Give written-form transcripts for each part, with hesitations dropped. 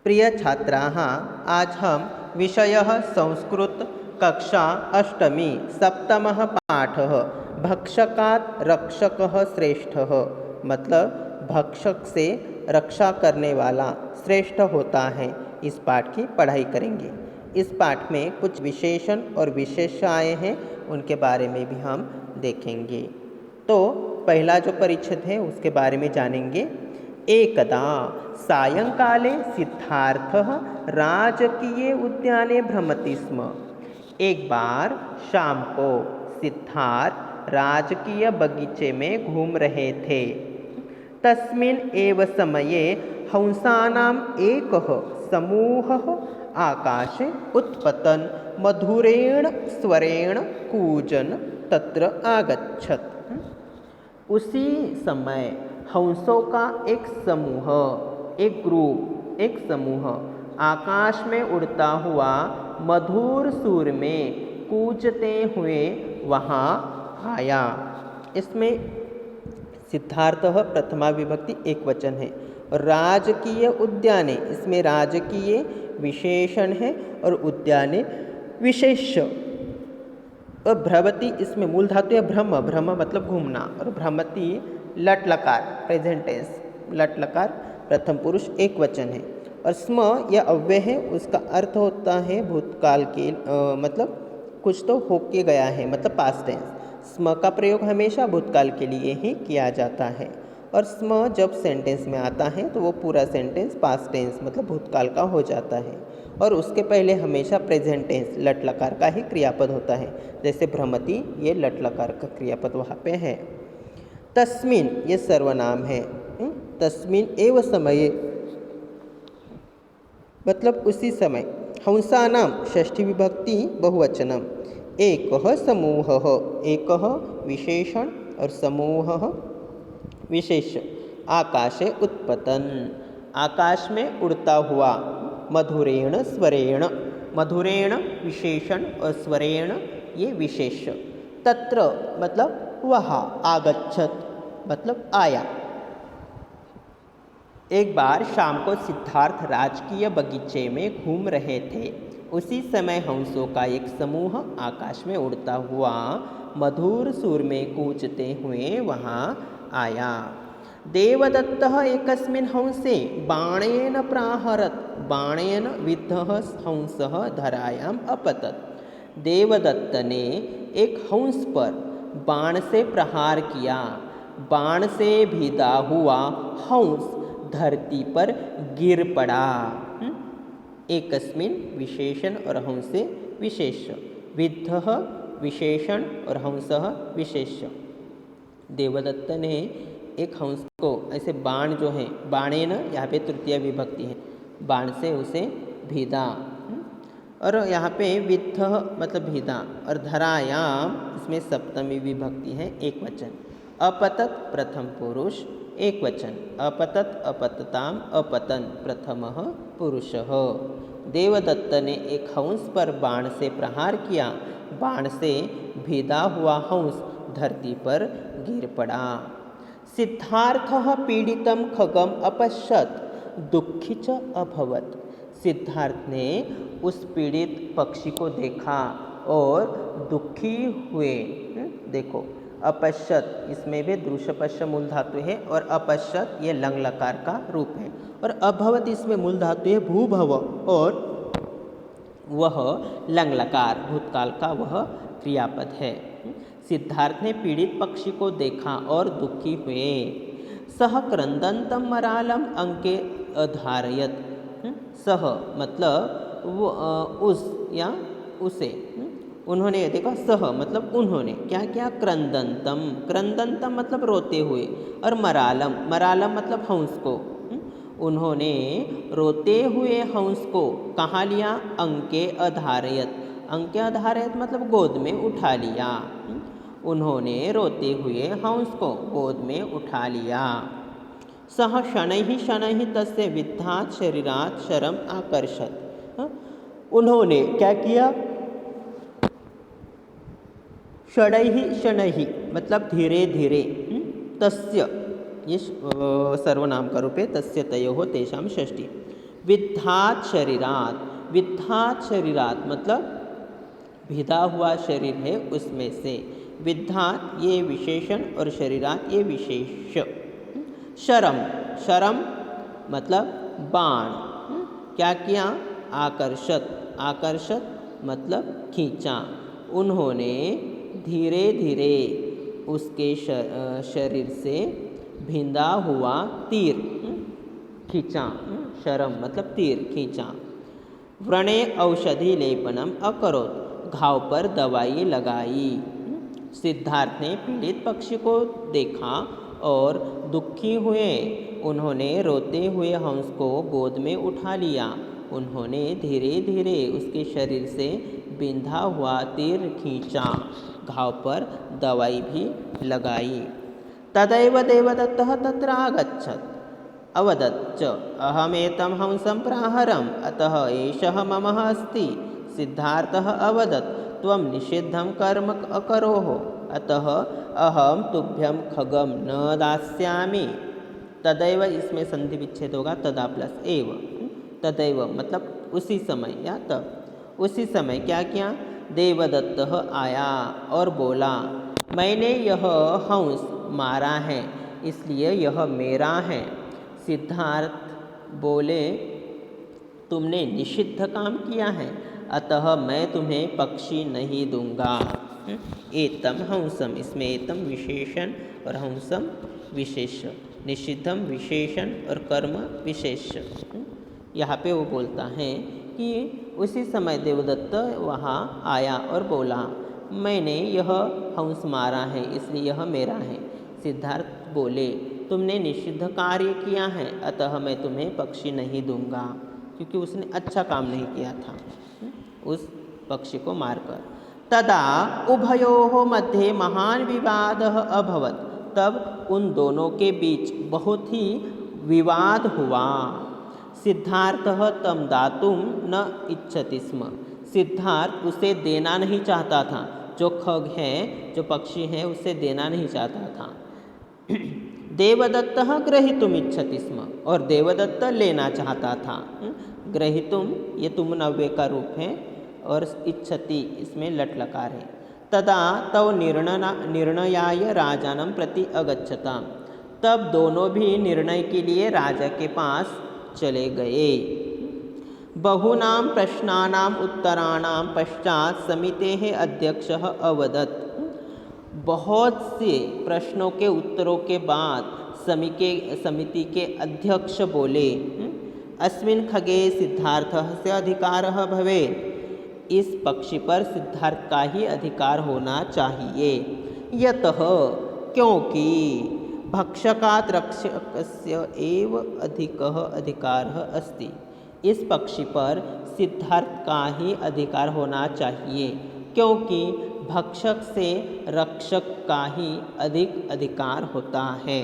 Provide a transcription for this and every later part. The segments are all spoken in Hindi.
प्रिय छात्राः, आज हम विषयः संस्कृत कक्षा अष्टमी सप्तमः पाठः भक्षकात् रक्षकः श्रेष्ठः, मतलब भक्षक से रक्षा करने वाला श्रेष्ठ होता है, इस पाठ की पढ़ाई करेंगे। इस पाठ में कुछ विशेषण और विशेषाएँ हैं, उनके बारे में भी हम देखेंगे। तो पहला जो परिच्छेद है उसके बारे में जानेंगे। एकदा सायंकाले सिद्धार्थः राजकीय उद्याने भ्रमति स्म। एक बार शाम को सिद्धार्थ राजकीय बगीचे में घूम रहे थे। तस्मिन् एव समये हंसानाम् एकः समूहः आकाशे उत्पतन् मधुरेण स्वरेण कूजन् तत्र आगच्छत्। उसी समय हंसों का एक समूह, एक समूह आकाश में उड़ता हुआ मधुर सुर में कूजते हुए वहाँ आया। इसमें सिद्धार्थः प्रथमा विभक्ति एक वचन है और राजकीय उद्याने, इसमें राजकीय विशेषण है और उद्याने विशेष्य। और भ्रमति इसमें मूल धातु है भ्रम, भ्रम मतलब घूमना, और भ्रमति लट लकार प्रेजेंट टेंस, लट लकार प्रथम पुरुष एक वचन है। और स्म यह अव्यय है, उसका अर्थ होता है भूतकाल के मतलब कुछ तो होके गया है, मतलब पास्ट टेंस। स्म का प्रयोग हमेशा भूतकाल के लिए ही किया जाता है, और स्म जब सेंटेंस में आता है तो वो पूरा सेंटेंस पास्ट टेंस मतलब भूतकाल का हो जाता है, और उसके पहले हमेशा प्रेजेंट टेंस लट लकार का ही क्रियापद होता है। जैसे भ्रमति, ये लट लकार का क्रियापद वहाँ पे है। तस्मिन् ये सर्वनाम है, तस्मिन् एव समये मतलब उसी समय। हंसानाम षष्ठी विभक्ति बहुवचनम। एकः समूहः, एकः विशेषण और समूहः विशेष। आकाशे उत्पतन्, आकाश में उड़ता हुआ। मधुरेण स्वरेण, मधुरेण विशेषण और स्वरेण ये विशेष। तत्र मतलब वहाँ, आगच्छत् मतलब आया। एक बार शाम को सिद्धार्थ राजकीय बगीचे में घूम रहे थे। उसी समय हंसों का एक समूह आकाश में उड़ता हुआ मधुर सुर में कूजते हुए वहाँ आया। देवदत्तः एकस्मिन् हंसे बाणेन प्राहरत्, बाणेन विद्धः हंसः धरायाम् अपतत्। देवदत्त ने एक हंस पर बाण से प्रहार किया। बाण से भिदा हुआ हंस धरती पर गिर पड़ा। एकस्मिन् विशेषण और हंसे विशेष। विद्धः विशेषण और हंसः विशेष। देवदत्त ने एक हंस को ऐसे बाण जो है, बाणेन यहाँ पे तृतीय विभक्ति है, बाण से उसे भीदा, और यहाँ पे विद्धः मतलब भीदा, और धरायाम इसमें सप्तमी विभक्ति है एक वचन। अपतत प्रथम पुरुष एक वचन। अपतत अपतताम अपतन प्रथमः पुरुषः। देवदत्त ने एक हंस पर बाण से प्रहार किया। बाण से भीदा हुआ हंस धरती पर गिर पड़ा। सिद्धार्थः पीड़ितं खगम अपश्यत् दुःखी च अभवत्। सिद्धार्थ ने उस पीड़ित पक्षी को देखा और दुखी हुए। देखो अपश्यत, इसमें भी दृश्यपश्य मूल धातु है, और अपश्यत ये लंग लकार का रूप है, और अभवत इसमें मूल धातु है भूभव, और वह लंग लकार भूतकाल का वह क्रियापद है। सिद्धार्थ ने पीड़ित पक्षी को देखा और दुखी हुए। सह क्रंदंतम मरालम अंके अधारयत। सह मतलब वो उस या उसे, उन्होंने देखा, सह मतलब उन्होंने क्या क्या, क्रंदंतम, क्रंदंतम मतलब रोते हुए, और मरालम, मरालम मतलब हंस को। उन्होंने रोते हुए हंस को कहाँ लिया, अंके अधारयत, अंके अधारयत मतलब गोद में उठा लिया। उन्होंने रोते हुए हंस को गोद में उठा लिया। सह शनैः शनैः तस्य विद्धात् शरीरात् शरम आकर्षत्। उन्होंने क्या किया, शनैः शनैः मतलब धीरे धीरे। तस्य ये सर्वनाम का रूप है, तस्य तयोः तेषां षष्ठी। विद्धात शरीरात, विद्धात शरीरात मतलब भिदा हुआ शरीर है उसमें से। विद्धात ये विशेषण और शरीरात ये विशेष। शरम, शरम मतलब बाण। क्या किया? आकर्षत, आकर्षत मतलब खींचा। उन्होंने धीरे धीरे उसके शरीर से भिंदा हुआ तीर खींचा। शरम मतलब तीर खींचा। व्रणे औषधि लेपनम अकरोत, घाव पर दवाई लगाई। सिद्धार्थ ने पीड़ित पक्षी को देखा और दुखी हुए। उन्होंने रोते हुए हंस को गोद में उठा लिया। उन्होंने धीरे धीरे उसके शरीर से बिंधा हुआ तीर खींचा, घाव पर दवाई भी लगाई। तदैव देवदत्तः तत्र आगच्छत् अवदत् च अहमेतं हंसं प्राहरम् अतः एषः मम अस्ति। सिद्धार्थः अवदत् त्वं निषिद्धं कर्म अकरोः अतः अहम तुभ्यं खगम न दास्यामि। तदैव इसमें संधि विच्छेद होगा, तदा प्लस एव। तदैव मतलब उसी समय या तब। उसी समय क्या किया? देवदत्तः आया और बोला, मैंने यह हंस मारा है इसलिए यह मेरा है। सिद्धार्थ बोले, तुमने निषिद्ध काम किया है अतः मैं तुम्हें पक्षी नहीं दूंगा। एतम हंसम, इसमें एतम विशेषण और हंसम विशेष। निषिद्धम विशेषण और कर्म विशेष। यहाँ पे वो बोलता है कि उसी समय देवदत्त वहाँ आया और बोला, मैंने यह हंस मारा है इसलिए यह मेरा है। सिद्धार्थ बोले, तुमने निषिद्ध कार्य किया है अतः मैं तुम्हें पक्षी नहीं दूंगा, क्योंकि उसने अच्छा काम नहीं किया था उस पक्षी को मारकर। तदा उभयोः मध्ये महान विवादः अभवत्, तब उन दोनों के बीच बहुत ही विवाद हुआ। सिद्धार्थः तं दातुं न इच्छति स्म, सिद्धार्थ उसे देना नहीं चाहता था। जो खग है, जो पक्षी है, उसे देना नहीं चाहता था। देवदत्तः ग्रहीतुम् इच्छति स्म, और देवदत्त लेना चाहता था। ग्रहीतुम ये तुम नव्य का रूप है और इच्छति इसमें लट लकार है। तदा तव निर्णयाय राजानं प्रति अगच्छता, तब दोनों भी निर्णय के लिए राजा के पास चले गए। बहूनां प्रश्नानां उत्तराणां पश्चात समितेः अध्यक्षः अवदत्, बहुत से प्रश्नों के उत्तरों के बाद समिति के अध्यक्ष बोले, अस्मिन् खगे सिद्धार्थस्य अधिकारः भवेत्, इस पक्षी पर सिद्धार्थ का ही अधिकार होना चाहिए। यतः क्योंकि भक्षकात् रक्षकस्य एव अधिकः अधिकारः अस्ति, इस पक्षी पर सिद्धार्थ का ही अधिकार होना चाहिए, क्योंकि भक्षक से रक्षक का ही अधिक अधिकार होता है।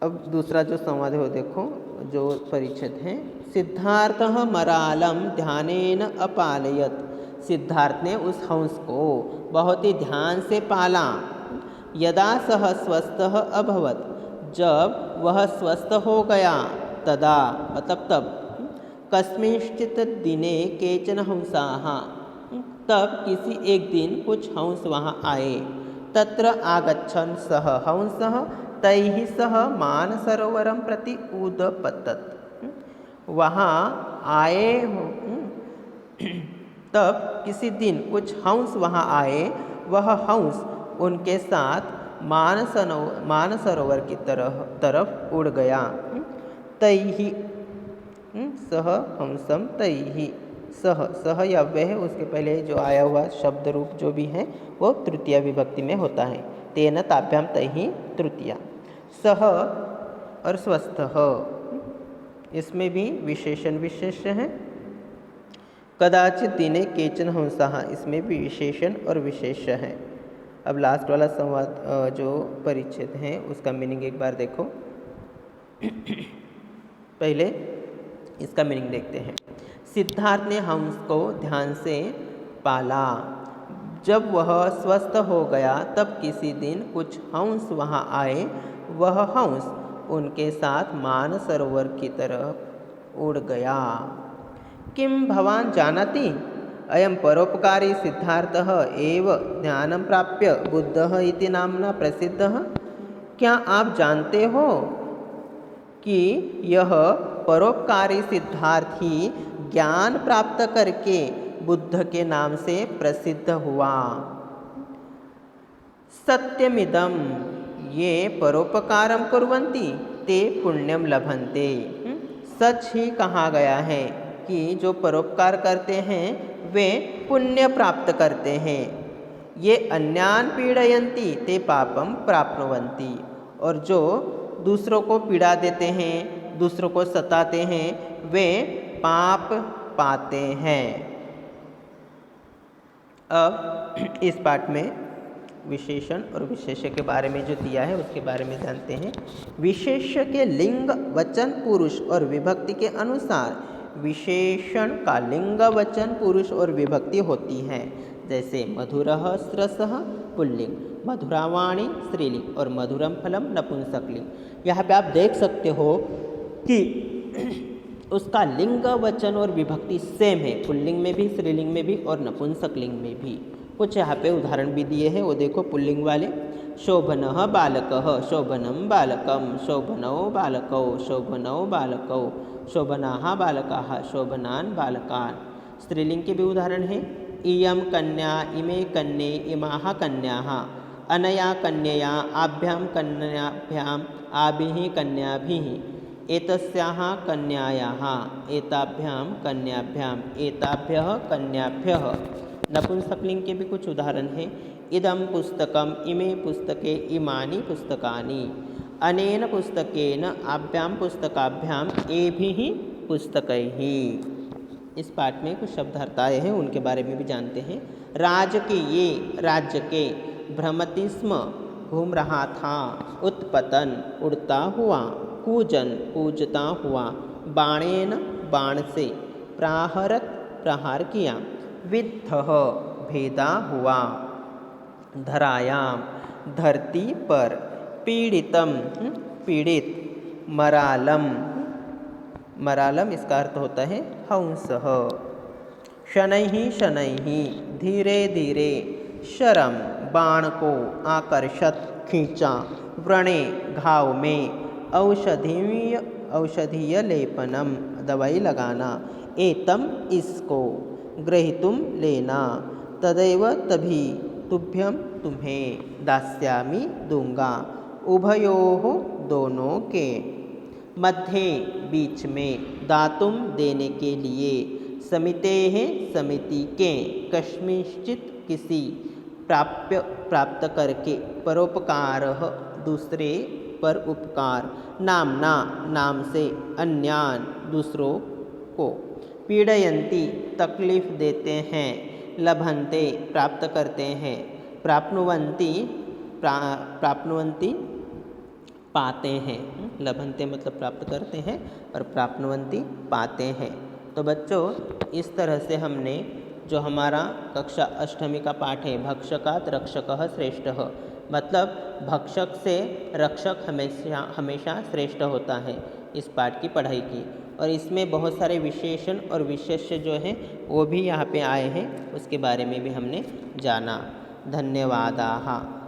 अब दूसरा जो संवाद है वो देखो, जो परिच्छेद है। सिद्धार्थः मरालं ध्यानेन अपालयत्, सिद्धार्थ ने उस हंस को बहुत ही ध्यान से पाला। यदा सः स्वस्थः अभवत्, जब वह स्वस्थ हो गया, तदा मतलब तब, कस्मिंश्चित् दिने केचन हंसाः, तब किसी एक दिन कुछ हंस वहाँ आए। तत्र आगच्छन् सः हंसः तैः सह मानसरोवरं प्रति उदपतत्, वहाँ आए तब किसी दिन कुछ हंस वहाँ आए, वह हंस उनके साथ मानसरोवर की तरफ उड़ गया। तैः सह हंसम तैः, सह या वह, उसके पहले जो आया हुआ शब्द रूप जो भी है वो तृतीया विभक्ति में होता है। तेन ताभ्याम तैः तृतीया। सह और स्वस्थः, इसमें भी विशेषण विशेष है। कदाचित दिने केचन हंसाः, इसमें भी विशेषण और विशेष है। अब लास्ट वाला संवाद जो परिच्छेद है उसका मीनिंग एक बार देखो। पहले इसका मीनिंग देखते हैं। सिद्धार्थ ने हंस को ध्यान से पाला। जब वह स्वस्थ हो गया तब किसी दिन कुछ हंस वहाँ आए, वह हंस उनके साथ मानसरोवर की तरफ उड़ गया। किं भवान जानाति अयं परोपकारी सिद्धार्थः एव ज्ञानं प्राप्य बुद्धः इति नाम्ना प्रसिद्धः। क्या आप जानते हो कि यह परोपकारी सिद्धार्थ ही ज्ञान प्राप्त करके बुद्ध के नाम से प्रसिद्ध हुआ। सत्यमिदं ये परोपकारं कुर्वन्ति ते पुण्यं लभन्ते। सच ही कहा गया है कि जो परोपकार करते हैं वे पुण्य प्राप्त करते हैं। ये अन्यान पीड़यन्ति ते पापम प्राप्नुवन्ति। और जो दूसरों को पीड़ा देते हैं, दूसरों को सताते हैं, वे पाप पाते हैं। अब इस पाठ में विशेषण और विशेष्य के बारे में जो दिया है उसके बारे में जानते हैं। विशेष्य के लिंग वचन पुरुष और विभक्ति के अनुसार विशेषण का लिंग वचन पुरुष और विभक्ति होती है। जैसे मधुरः स्रसः पुल्लिंग, मधुरावाणी स्त्रीलिंग और मधुरम फलम नपुंसकलिंग। यहाँ पे आप देख सकते हो कि उसका लिंग वचन और विभक्ति सेम है, पुल्लिंग में भी, स्त्रीलिंग में भी और नपुंसकलिंग में भी। कुछ यहाँ पे उदाहरण भी दिए हैं, वो देखो। पुल्लिंग वाले शोभनः बालकः, शोभनं बालकं, शोभनौ बालकौ, शोभनौ बालकौ, शोभनाः बालकाः, शोभनान् बालकान्। स्त्रीलिंग के भी उदाहरण हैं। इयं कन्या, इमे कन्ये, इमाः कन्याः, अनया कन्यया, आभ्यां कन्याभ्याम्, आभिः कन्याभिः, एतस्याः कन्यायाः, एताभ्यां कन्याभ्याम्, एताभ्यः कन्याभ्यः। नपुंसकलिंग के भी कुछ उदाहरण हैं। इदं पुस्तकम्, इमे पुस्तके, इमानि पुस्तकानि, अनेन पुस्तकेन, आभ्यां पुस्तकाभ्यां, एभिः पुस्तकैः। इस पाठ में कुछ शब्दार्थ आए हैं, उनके बारे में भी जानते हैं। राजकीये, राज्य के, भ्रमति स्म, घूम रहा था, उत्पतन, उड़ता हुआ, कूजन, कूजता हुआ, बाणेन, बाण से, प्राहरत, प्रहार किया, विद्धः, भेदा हुआ, धरायाम, धरती पर, पीड़ितम, पीड़ित, मरालम, मरालम इसका अर्थ होता है हंसः, शनैः शनैः, धीरे धीरे, शरम, बाण को, आकर्षत, खींचा, व्रणे, घाव में, औषधीय लेपनम, दवाई लगाना, एतम, इसको, ग्रहीतुम, लेना, तदैव, तभी, तुभ्यं, तुम्हें, दास्यामि, दूंगा, उभयोः, दोनों के, मध्ये, बीच में, दातुम, देने के लिए, समितेः, समिति के, कस्मिंश्चित्, किसी, प्राप्त करके, परोपकारः, दूसरे पर उपकार, नामना, नाम से, अन्यान, दूसरों को, पीड़यन्ति, तकलीफ देते हैं, लभन्ते, प्राप्त करते हैं, प्राप्नुवन्ति, प्राप्नुवन्ति, पाते हैं। लभन्ते मतलब प्राप्त करते हैं और प्राप्नुवन्ति, पाते हैं। तो बच्चों, इस तरह से हमने जो हमारा कक्षा अष्टमी का पाठ है, भक्षकात् रक्षकः श्रेष्ठः, मतलब भक्षक से रक्षक हमेशा श्रेष्ठ होता है, इस पाठ की पढ़ाई की। और इसमें बहुत सारे विशेषण और विशेष्य जो हैं वो भी यहाँ पे आए हैं, उसके बारे में भी हमने जाना। धन्यवादाः।